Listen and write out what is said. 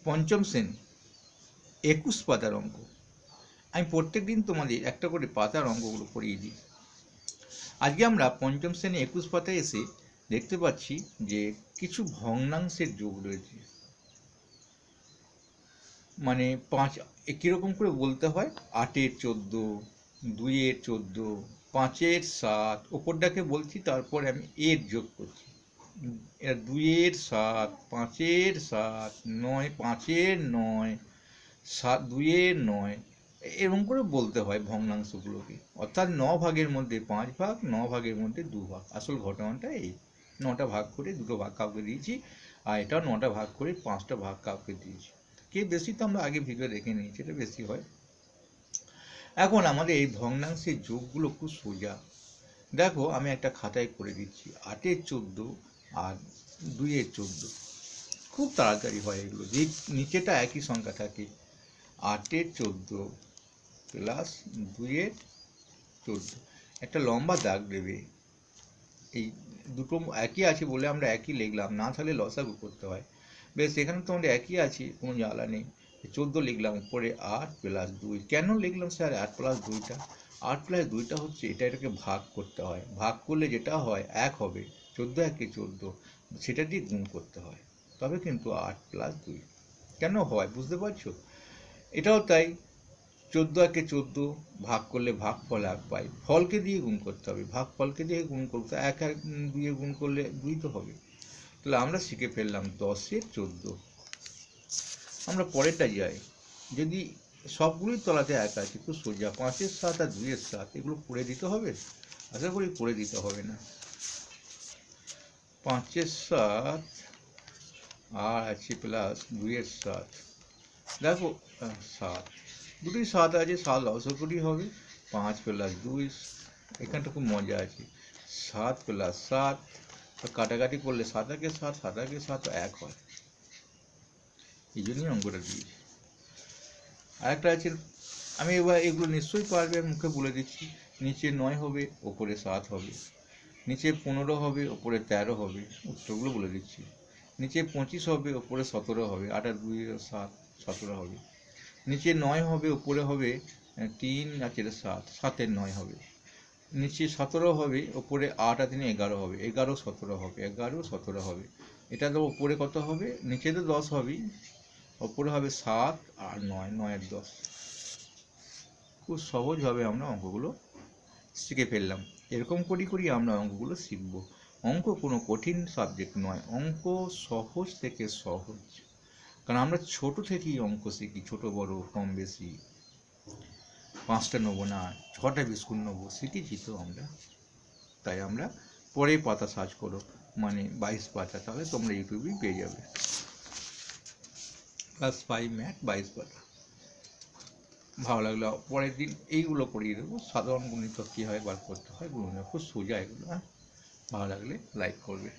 পঞ্চম শ্রেণী 21 পাতার অঙ্ক। আমি প্রত্যেক দিন তোমাদের একটা করে পাতার অঙ্কগুলো করিয়ে দিই। আজকে আমরা পঞ্চম শ্রেণী 21 পাতায় এসে দেখতে পাচ্ছি যে কিছু ভগ্নাংশের যোগ রয়েছে। মানে 5 কীরকম করে বলতে হয়, 8-এর 14, 2-এর 14, 5-এর 7, ওপরটাকে বলছি, তারপরে আমি এর যোগ করছি। 2-এর 7, 5-এর 7, 9, 5-এর 9, 2-এর 9, এরকম করে বলতে হয় ভগ্নাংশগুলোকে। অর্থাৎ 9 ভাগের মধ্যে 5 ভাগ, 9 ভাগের মধ্যে 2 ভাগ। আসল ঘটনাটা এই, 9টা ভাগ করে 2টো ভাগ কাউকে দিয়েছি, আর এটাও 9টা ভাগ করে 5টা ভাগ কাউকে দিয়েছি। কে বেশি তো আমরা আগে ভিডিও দেখে নিয়েছি, এটা বেশি হয়। এখন আমাদের এই ভগ্নাংশের যোগগুলো খুব সোজা। দেখো আমি একটা খাতায় করে দিচ্ছি, 8-এর 14 আর 2-এর 14। খুব তাড়াতাড়ি হয় এগুলো, যে নিচেটা একই সংখ্যা থাকে। 8-এর 14 প্লাস 2-এর 14, একটা লম্বা দাগ দেবে। এই দুটো একই আছে বলে আমরা একই লিখলাম, না থাকলে লসাগু করতে হয়। বেশ, এখানে তো আমাদের একই আছে, কোনো জ্বালা নেই। 14 লিখলাম, উপরে 8 প্লাস 2। কেন লিখলাম স্যার 8 প্লাস 2টা? 8 প্লাস 2টা হচ্ছে এটাকে ভাগ করতে হয়, ভাগ করলে যেটা হয় 1 হবে। 14 × 14, সেটা দিয়ে গুণ করতে হয়, তবে কিন্তু 8 প্লাস 2 কেন হয় বুঝতে পারছো? এটাও তাই, 14 × 14 ভাগ করলে ভাগফল 1 পাই, ফলকে দিয়ে গুণ করতে হবে, ভাগফলকে দিয়ে গুণ করতে 1 আর 2 গুণ করলে 2 তো হবে। তাহলে আমরা শিখে ফেললাম 10-এর 14। আমরা পরেরটা যাই, যদি সবগুলোই তলাতে 1 আছে, খুব সোজা। 5-এর 7 আর 2-এর 7, এগুলো করে দিতে হবে? আশা করি করে দিতে হবে না। 5-এর 7 আর আছে প্লাস 2-এর 7। দেখো 7, দুটোই 7 আছে, 7 লসাগুই হবে। 5 প্লাস 2, এখানটা খুব মজা আছে। 7 প্লাস 7, কাটাকাটি করলে 7 × 7, 7 × 7 1 হয়, এই জন্যই অঙ্কটা দিয়েছি। আরেকটা আছে, আমি এবার এগুলো নিশ্চয়ই পারবে, আমি মুখে বলে দিচ্ছি। নিচে 9 হবে, ওপরে 7 হবে। নিচে 15 হবে, ওপরে 13 হবে। উত্তরগুলো বলে দিচ্ছি। নিচে 25 হবে, ওপরে 17 হবে। 8 আর 2 7, 17 হবে। নিচে 9 হবে, উপরে হবে 3 আর 4 7, 7-এর 9 হবে। নিচে 17 হবে, উপরে 8 আর 3 11 হবে। 11 17 হবে, 11 17 হবে। এটা তো উপরে কত হবে? নিচে তো 10 হবেই, উপরে হবে 7 আর 9, 9-এর 10। খুব সহজভাবে আমরা অঙ্কগুলো শিখে ফেললাম। এরকম করি আমরা অঙ্কগুলো শিখব। অঙ্ক কোনো কঠিন সাবজেক্ট নয়, অঙ্ক সহজ থেকে সহজ। কারণ আমরা ছোট থেকেই অঙ্ক শিখি, ছোট বড় কম বেশি। 5টা নেবো না, 6টা বিস্কুট নেবো, শিখেছি তো আমরা। তাই আমরা পরের পাতা সার্চ করো, মানে 22 পাতা, তাহলে তোমরা ইউটিউবেই পেয়ে যাবে। ক্লাস 5 ম্যাথ 22 পাতা। ভালো লাগলো, পরের দিন এইগুলো করিয়ে দেবো। সাধারণ গণিত কীভাবে বার করতে হয়, খুব সোজা এগুলো। ভালো লাগলে লাইক করবে।